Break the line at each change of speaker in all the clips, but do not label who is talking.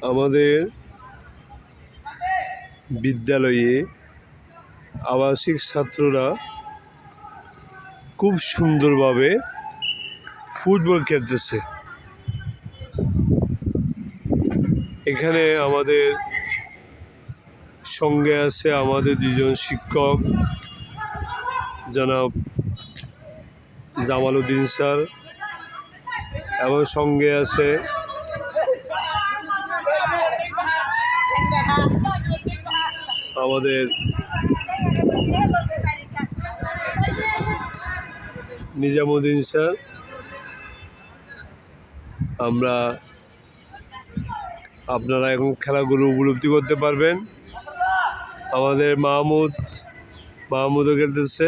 আমাদের বিদ্যালয়ে আবাসিক ছাত্ররা খুব সুন্দরভাবে ফুটবল খেলতেছে। এখানে আমাদের সঙ্গে আছে আমাদের দুজন শিক্ষক, জনাব জামাল উদ্দিন স্যার, এবং সঙ্গে আছে আমাদের নিজামুদ্দিন স্যার। আপনারা এখন খেলাগুলো উপলব্ধি করতে পারবেন। আমাদের মাহমুদও খেলতেছে।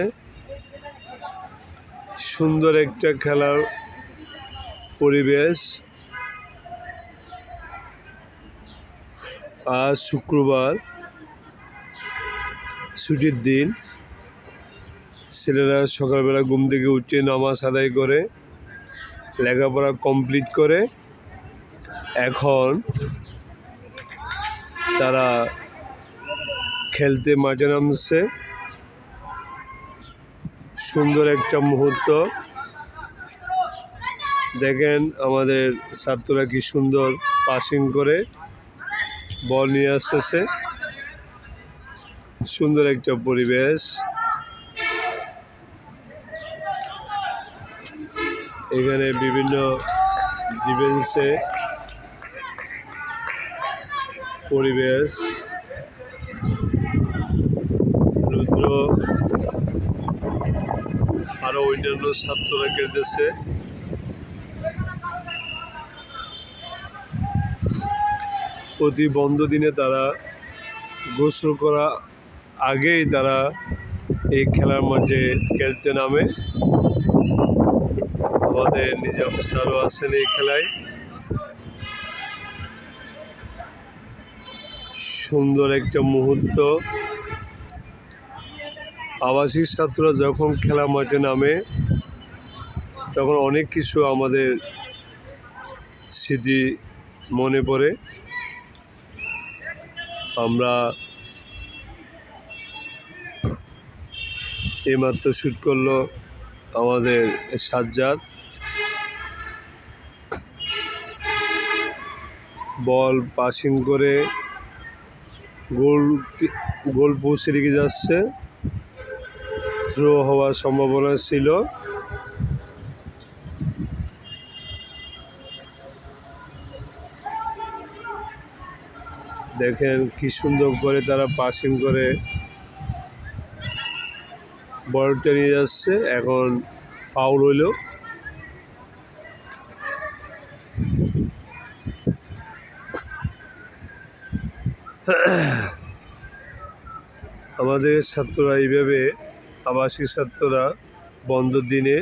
সুন্দর একটা খেলার পরিবেশ। আজ শুক্রবার, ছুটির দিন। ছেলেরা সকালবেলা ঘুম থেকে উঠে নামাজ আদায় করে লেখাপড়া কমপ্লিট করে এখন তারা খেলতে মাঠে নামছে। সুন্দর একটা মুহূর্ত। দেখেন আমাদের ছাত্ররা কি সুন্দর পাসিং করে বল নিয়ে আসতেছে। সুন্দর একটা পরিবেশ। এখানে বিভিন্ন ডিফেন্সে পরিবেশ। রুদ্র আরো অন্যান্য ছাত্ররা খেলতেছে। প্রতি বন্ধ দিনে তারা গোসল করা আগেই তারা এই খেলার মাঠে খেলতে নামে। আমাদের নিজাম স্যারও আছেন এই খেলায়। সুন্দর একটা মুহূর্ত। আবাসিক ছাত্ররা যখন খেলা মাঠে নামে তখন অনেক কিছু আমাদের স্মৃতি মনে পড়ে। আমরা এইমাত্র শুট করলো আমাদের সাজ্জাদ। বল পাসিং করে গোল পোস্টে রেখে যাচ্ছে। থ্রো হওয়ার সম্ভাবনা ছিল। দেখেন কি সুন্দর করে তারা পাসিং করে বলটা নিয়ে যাচ্ছে। এখন ফাউল হইল। আমাদের ছাত্ররা এইভাবে, আবাসিক ছাত্ররা বন্ধের দিনে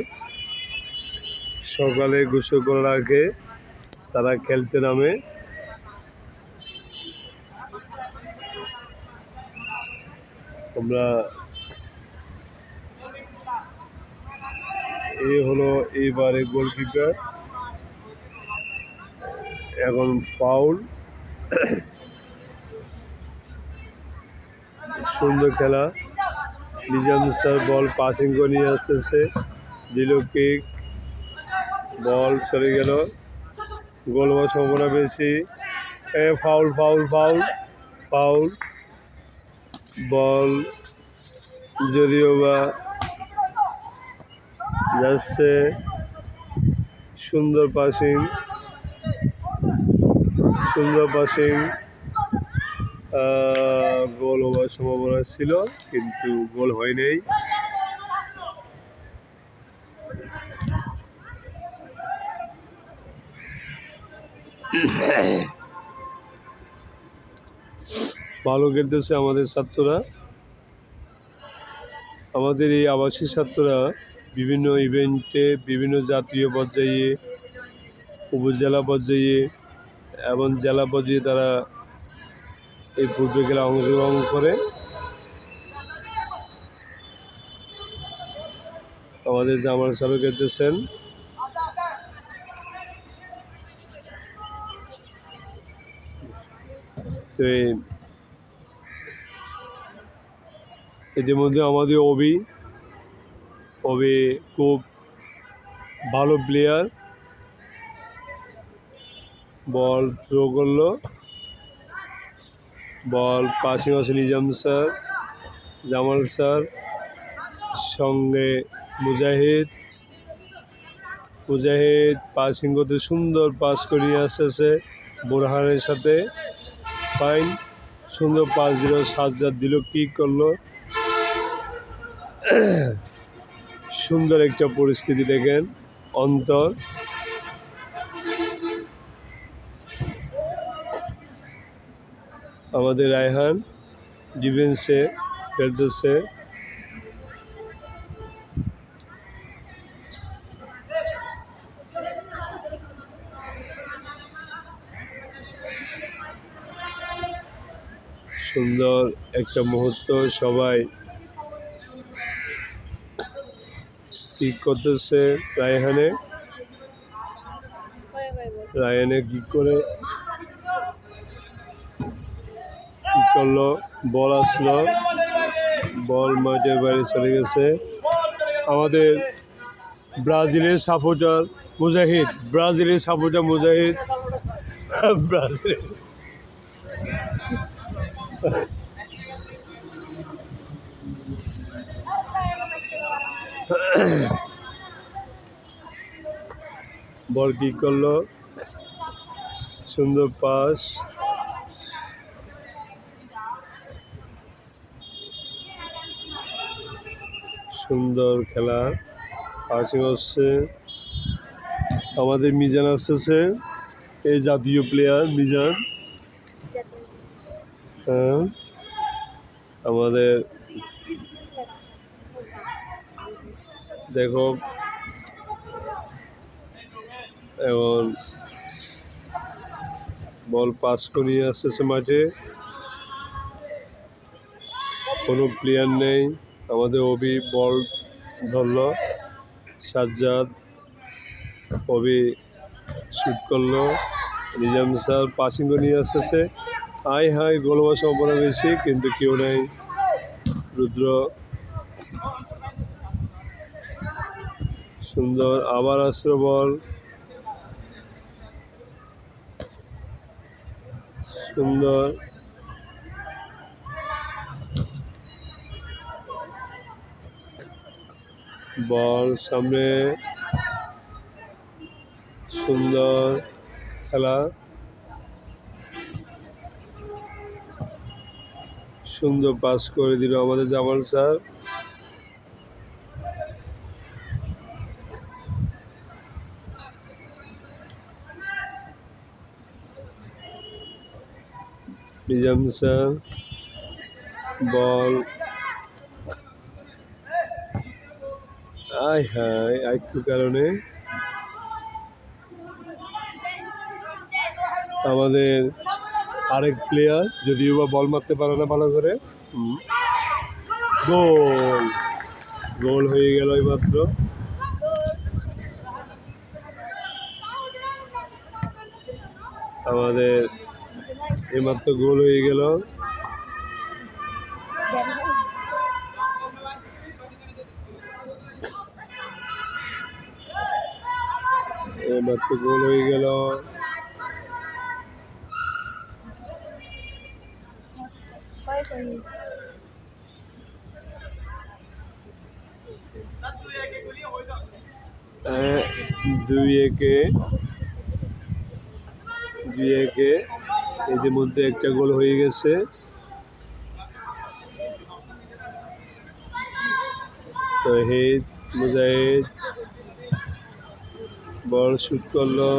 সকালে গোসল করার আগে তারা খেলতে নামে। আমরা এই হলো এইবারে গোলকিপার। এখন ফাউল। সুন্দর খেলা। নিজাম স্যার বল পাসিং করে নিয়ে আসতেছে। দিল কিক, বল চলে গেল। গোল হওয়ার সম্ভাবনা বেশি। Foul foul foul foul. Ball যদিও বা যাচ্ছে। সুন্দর পাসিং, সুন্দর পাসিং। গোল হওয়ার সম্ভাবনা ছিল কিন্তু গোল হয় নাই। ভালো খেলতেছে আমাদের ছাত্ররা। আমাদের এই আবাসিক ছাত্ররা বিভিন্ন ইভেন্টে, বিভিন্ন জাতীয় পর্যায়ে, উপজেলা পর্যায়ে এবং জেলা পর্যায়ে তারা এই ফুটবল খেলা অংশগ্রহণ করে। আমাদের জামাল স্যারও খেলতেছেন। তো ইতিমধ্যে আমাদের অবি খুব ভালো প্লেয়ার, বল থ্রো করলো, বল পাসিং আছে নিজাম স্যার, জামাল স্যার, সঙ্গে মুজাহিদ পাসিং করতে সুন্দর পাস করিয়ে আসতেছে বোরহানের সাথে, ফাইন, সুন্দর পাস দিল, সাজ্জাদ দিল, কিক করলো, সুন্দর একটা পরিস্থিতি দেখেন। অন্তর আমাদের রায়হান ডিফেন্সে খেলতেছে, সুন্দর একটা মুহূর্ত, সবাই কিক করতেছে রায়হানে কিক করে কি করলো, বল আসলো, বল মাঠের বাইরে চলে গেছে। আমাদের ব্রাজিলের সাপোর্টার মুজাহিদ ব্রাজিল বল কি করলো, সুন্দর পাস, সুন্দর খেলা, পাসিং হচ্ছে। আমাদের মিজান আসতেছে, এই জাতীয় প্লেয়ার মিজান, হ্যাঁ আমাদের দেখো এখন বল পাস করিয়ে আসতেছে মাঠে, কোনো প্লেয়ার নেই। আমাদের অবি বল ধরলো, সাজ্জাদ অবি শুট করলো, নিজাম স্যার পাসিং করে নিয়ে আসতেছে, হাই গোলবার সম্ভাবনা বেশি কিন্তু কেউ নেই। রুদ্র সুন্দর, আবার আসলো বল, সুন্দর, বল সামনে, সুন্দর খেলা, সুন্দর পাস করে দিল আমাদের জামাল স্যার। নিজাম স্যার বল, একটু কারণে আমাদের আরেক প্লেয়ার যদিও বা বল মারতে পারে না ভালো করে, গোল হয়ে গেল এইমাত্র। আমাদের এইমাত্র গোল হয়ে গেল, এইমাত্র গোল হয়ে গেল। দুই একে এদের মধ্যে একটা গোল হয়ে গেছে। তহিদ মুজাহিদ বল শুট করলো,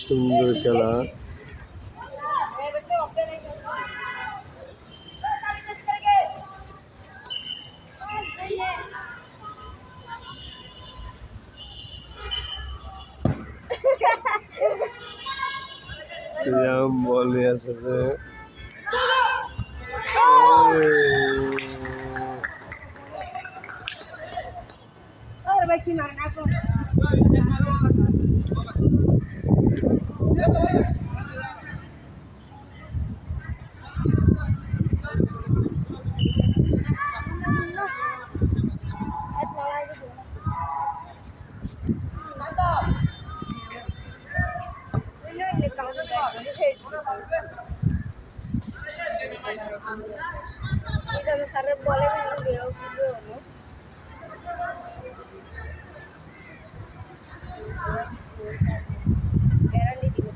সুন্দর খেলা, নিজাম বল নিয়ে আসতেছে।
সারের বলে গ্যারান্টি দিব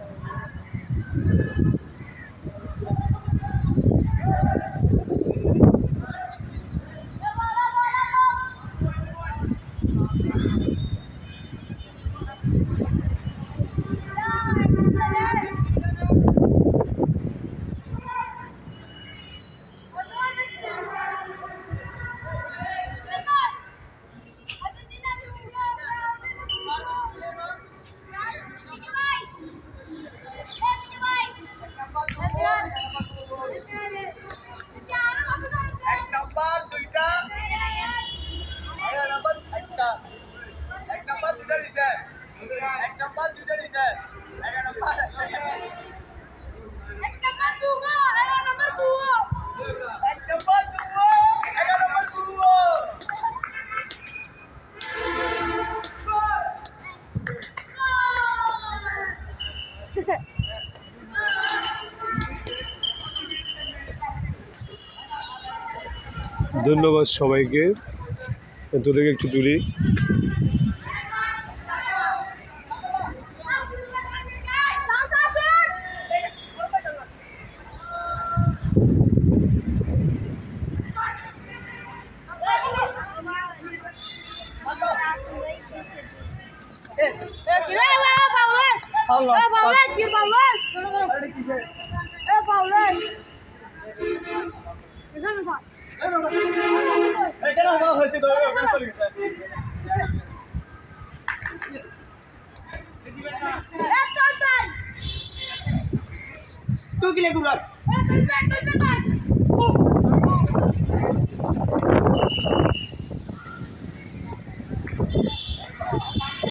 ধন্যবাদ সবাইকে। তোদেরকে একটু তুলি।
তুই কি লেগুরা